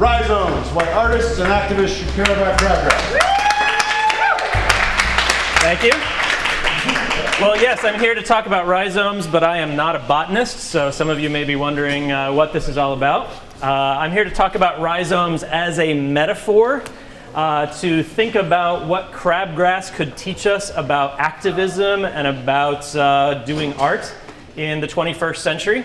Rhizomes, why artists and activists should care about crabgrass. Thank you. Well, yes, I'm here to talk about rhizomes, but I am not a botanist, so some of you may be wondering what this is all about. I'm here to talk about rhizomes as a metaphor, to think about what crabgrass could teach us about activism and about doing art in the 21st century.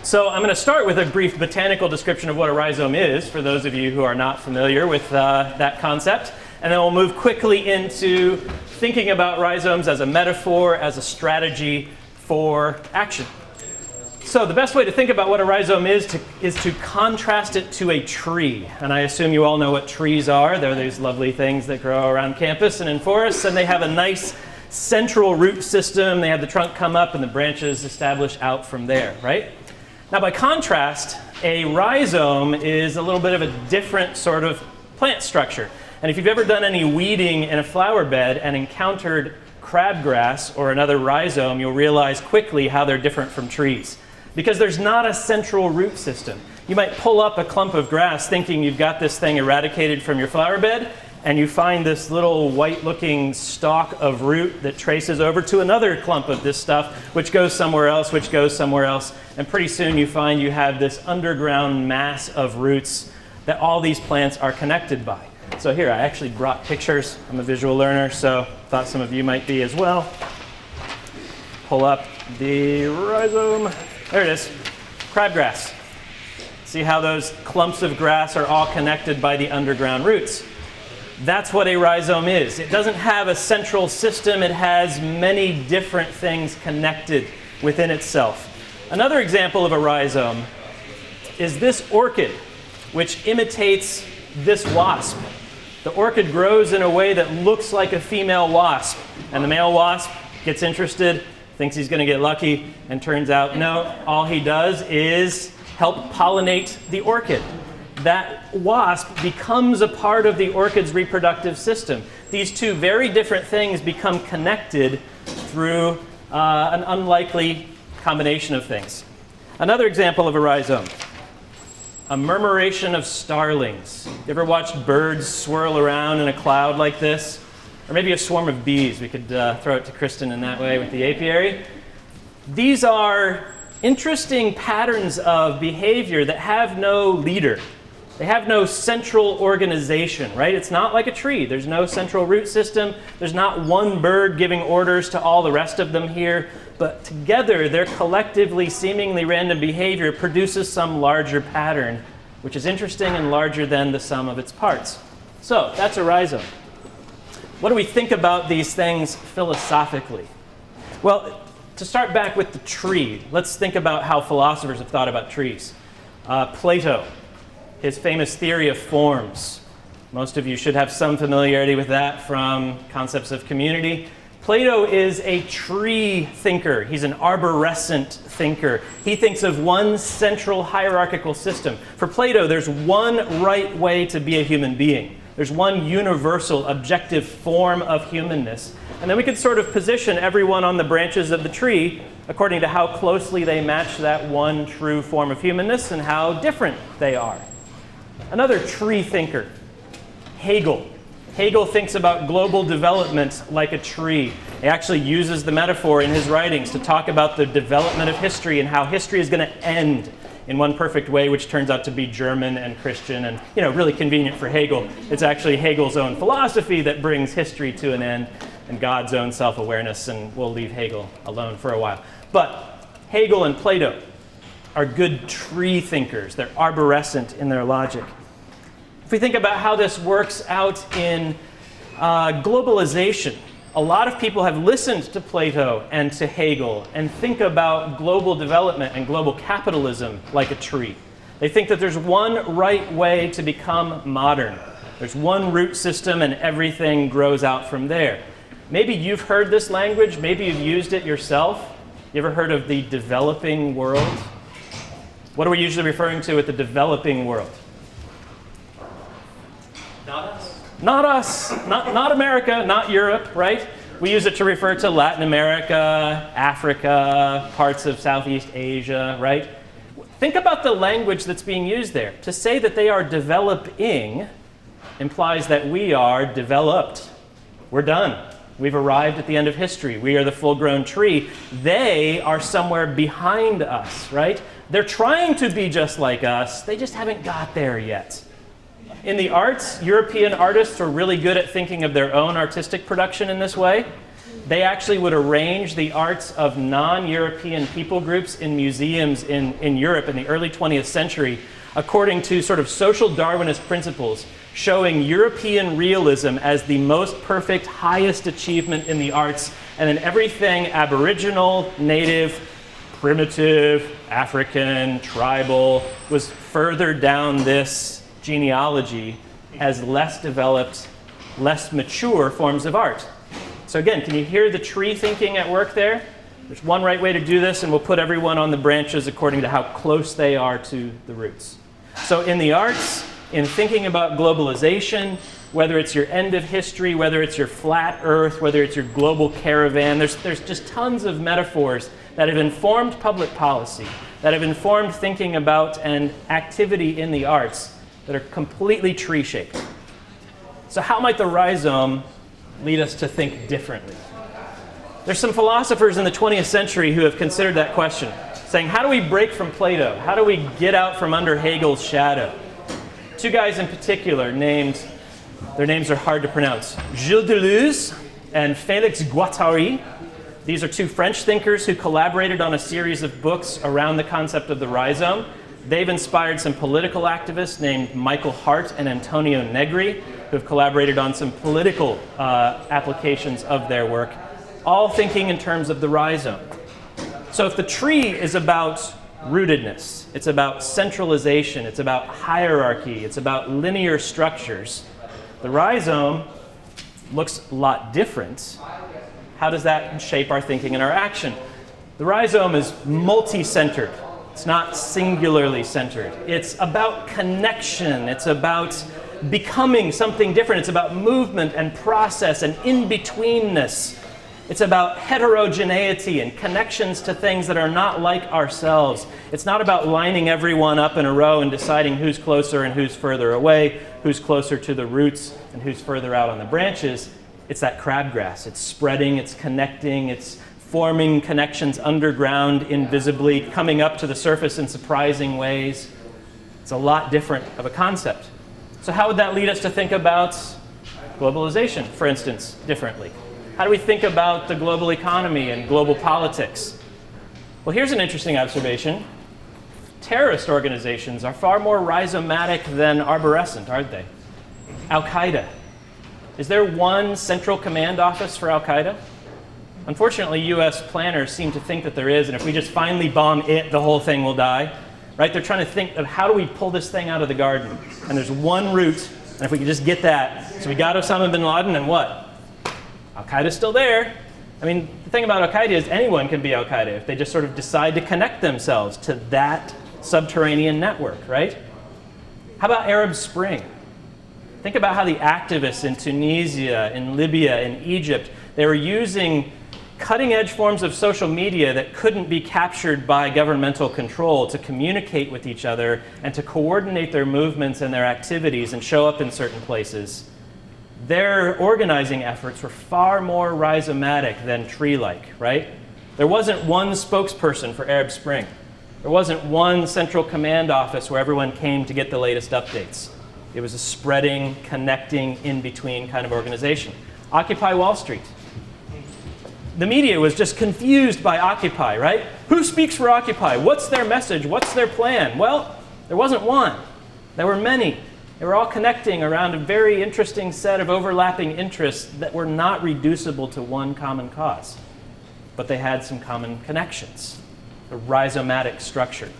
So I'm going to start with a brief botanical description of what a rhizome is, for those of you who are not familiar with that concept. And then we'll move quickly into thinking about rhizomes as a metaphor, as a strategy for action. So the best way to think about what a rhizome is to contrast it to a tree. And I assume you all know what trees are. They're these lovely things that grow around campus and in forests, and they have a nice central root system. They have the trunk come up and the branches establish out from there, right? Now, by contrast, a rhizome is a little bit of a different sort of plant structure. And if you've ever done any weeding in a flower bed and encountered crabgrass or another rhizome, you'll realize quickly how they're different from trees. Because there's not a central root system. You might pull up a clump of grass thinking you've got this thing eradicated from your flower bed, and you find this little white-looking stalk of root that traces over to another clump of this stuff, which goes somewhere else, which goes somewhere else. And pretty soon you find you have this underground mass of roots that all these plants are connected by. So here, I actually brought pictures. I'm a visual learner, so thought some of you might be as well. Pull up the rhizome. There it is, crabgrass. See how those clumps of grass are all connected by the underground roots. That's what a rhizome is. It doesn't have a central system. It has many different things connected within itself. Another example of a rhizome is this orchid, which imitates this wasp. The orchid grows in a way that looks like a female wasp, and the male wasp gets interested, thinks he's going to get lucky, and turns out, no, all he does is help pollinate the orchid. That wasp becomes a part of the orchid's reproductive system. These two very different things become connected through an unlikely combination of things. Another example of a rhizome, a murmuration of starlings. You ever watched birds swirl around in a cloud like this? Or maybe a swarm of bees. We could throw it to Kristen in that way with the apiary. These are interesting patterns of behavior that have no leader. They have no central organization, right? It's not like a tree. There's no central root system. There's not one bird giving orders to all the rest of them here. But together, their collectively seemingly random behavior produces some larger pattern, which is interesting and larger than the sum of its parts. So that's a rhizome. What do we think about these things philosophically? Well, to start back with the tree, let's think about how philosophers have thought about trees. Plato, his famous theory of forms. Most of you should have some familiarity with that from concepts of community. Plato is a tree thinker. He's an arborescent thinker. He thinks of one central hierarchical system. For Plato, there's one right way to be a human being. There's one universal, objective form of humanness. And then we could sort of position everyone on the branches of the tree according to how closely they match that one true form of humanness and how different they are. Another tree thinker, Hegel. Hegel thinks about global development like a tree. He actually uses the metaphor in his writings to talk about the development of history and how history is going to end in one perfect way, which turns out to be German and Christian and, really convenient for Hegel. It's actually Hegel's own philosophy that brings history to an end and God's own self-awareness, and we'll leave Hegel alone for a while. But Hegel and Plato are good tree thinkers. They're arborescent in their logic. If we think about how this works out in globalization, a lot of people have listened to Plato and to Hegel and think about global development and global capitalism like a tree. They think that there's one right way to become modern. There's one root system and everything grows out from there. Maybe you've heard this language, maybe you've used it yourself. You ever heard of the developing world? What are we usually referring to with the developing world? Not us. Not us, not America, not Europe, right? We use it to refer to Latin America, Africa, parts of Southeast Asia, right? Think about the language that's being used there. To say that they are developing implies that we are developed. We're done. We've arrived at the end of history. We are the full-grown tree. They are somewhere behind us, right? They're trying to be just like us. They just haven't got there yet. In the arts, European artists are really good at thinking of their own artistic production in this way. They actually would arrange the arts of non-European people groups in museums in Europe in the early 20th century according to sort of social Darwinist principles, showing European realism as the most perfect, highest achievement in the arts, and then everything Aboriginal, Native, primitive, African, tribal was further down this genealogy as less developed, less mature forms of art. So again, can you hear the tree thinking at work there? There's one right way to do this, and we'll put everyone on the branches according to how close they are to the roots. So in the arts, in thinking about globalization, whether it's your end of history, whether it's your flat earth, whether it's your global caravan, there's just tons of metaphors that have informed public policy, that have informed thinking about and activity in the arts that are completely tree-shaped. So how might the rhizome lead us to think differently? There's some philosophers in the 20th century who have considered that question, saying, how do we break from Plato? How do we get out from under Hegel's shadow? Two guys in particular their names are hard to pronounce, Gilles Deleuze and Félix Guattari. These are two French thinkers who collaborated on a series of books around the concept of the rhizome. They've inspired some political activists named Michael Hart and Antonio Negri, who have collaborated on some political applications of their work, all thinking in terms of the rhizome. So if the tree is about rootedness, it's about centralization, it's about hierarchy, it's about linear structures, the rhizome looks a lot different. How does that shape our thinking and our action? The rhizome is multi-centered. It's not singularly centered. It's about connection. It's about becoming something different. It's about movement and process and in-betweenness. It's about heterogeneity and connections to things that are not like ourselves. It's not about lining everyone up in a row and deciding who's closer and who's further away, who's closer to the roots and who's further out on the branches. It's that crabgrass. It's spreading, it's connecting, it's forming connections underground invisibly, coming up to the surface in surprising ways. It's a lot different of a concept. So how would that lead us to think about globalization, for instance, differently? How do we think about the global economy and global politics? Well, here's an interesting observation. Terrorist organizations are far more rhizomatic than arborescent, aren't they? Al-Qaeda. Is there one central command office for Al-Qaeda? Unfortunately, US planners seem to think that there is, and if we just finally bomb it, the whole thing will die. Right? They're trying to think of how do we pull this thing out of the garden? And there's one route, and if we could just get that. So we got Osama bin Laden, and what? Al-Qaeda's still there. I mean, the thing about Al-Qaeda is anyone can be Al-Qaeda if they just sort of decide to connect themselves to that subterranean network, right? How about Arab Spring? Think about how the activists in Tunisia, in Libya, in Egypt, they were using cutting-edge forms of social media that couldn't be captured by governmental control to communicate with each other and to coordinate their movements and their activities and show up in certain places. Their organizing efforts were far more rhizomatic than tree-like, right? There wasn't one spokesperson for Arab Spring. There wasn't one central command office where everyone came to get the latest updates. It was a spreading, connecting, in-between kind of organization. Occupy Wall Street. The media was just confused by Occupy, right? Who speaks for Occupy? What's their message? What's their plan? Well, there wasn't one. There were many. They were all connecting around a very interesting set of overlapping interests that were not reducible to one common cause. But they had some common connections, a rhizomatic structure.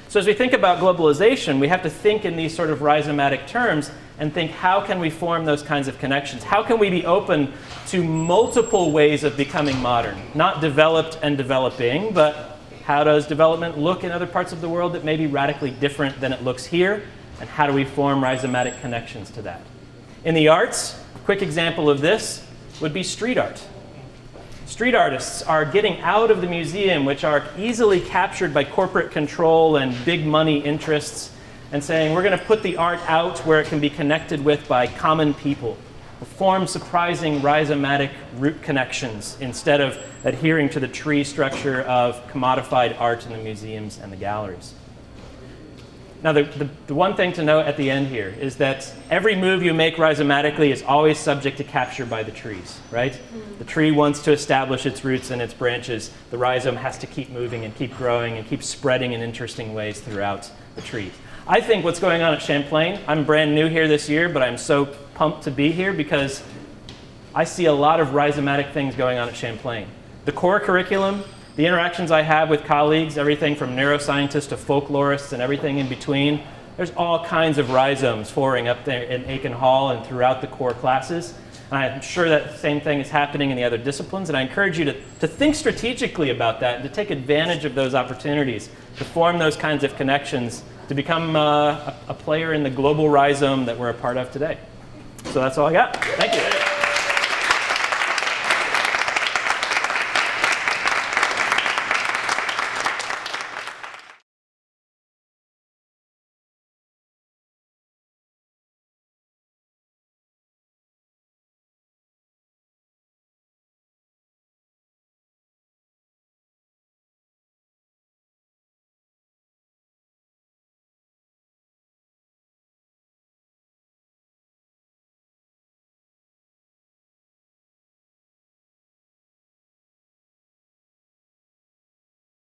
So as we think about globalization, we have to think in these sort of rhizomatic terms and think, how can we form those kinds of connections? How can we be open to multiple ways of becoming modern? Not developed and developing, but how does development look in other parts of the world that may be radically different than it looks here? And how do we form rhizomatic connections to that? In the arts, a quick example of this would be street art. Street artists are getting out of the museum, which are easily captured by corporate control and big money interests, and saying we're going to put the art out where it can be connected with by common people, form surprising rhizomatic root connections instead of adhering to the tree structure of commodified art in the museums and the galleries. Now, the one thing to note at the end here is that every move you make rhizomatically is always subject to capture by the trees, right? The tree wants to establish its roots and its branches. The rhizome has to keep moving and keep growing and keep spreading in interesting ways throughout the trees. I think what's going on at Champlain, I'm brand new here this year, but I'm so pumped to be here because I see a lot of rhizomatic things going on at Champlain. The core curriculum, the interactions I have with colleagues, everything from neuroscientists to folklorists and everything in between, there's all kinds of rhizomes foraging up there in Aiken Hall and throughout the core classes. And I'm sure that the same thing is happening in the other disciplines, and I encourage you to think strategically about that and to take advantage of those opportunities, to form those kinds of connections, to become a player in the global rhizome that we're a part of today. So that's all I got. Thank you.